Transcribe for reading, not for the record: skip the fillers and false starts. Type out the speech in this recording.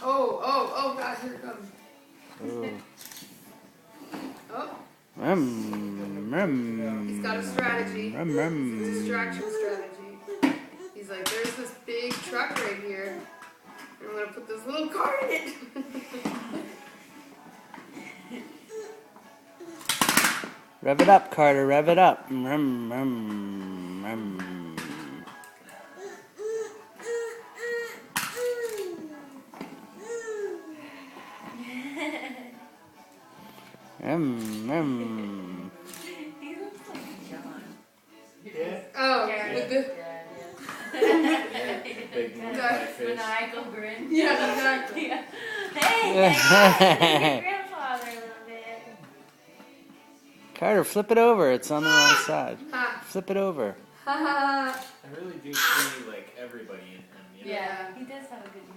Oh, God, here it comes. Oh. He's got a strategy. It's a distraction strategy. He's like, there's this big truck right here. And I'm going to put this little car in it. Rev it up, Carter. Rev it up. Rum, rum, rum. He looks like John. Yeah. Oh, Yeah. with the... Big Exactly. Maniacal grin. Yeah, exactly. Yeah. Hey, your grandfather a little bit. Carter, flip it over. It's on the wrong side. Ha. Flip it over. Ha ha. I really do see like everybody in him. You know? Yeah, he does have a good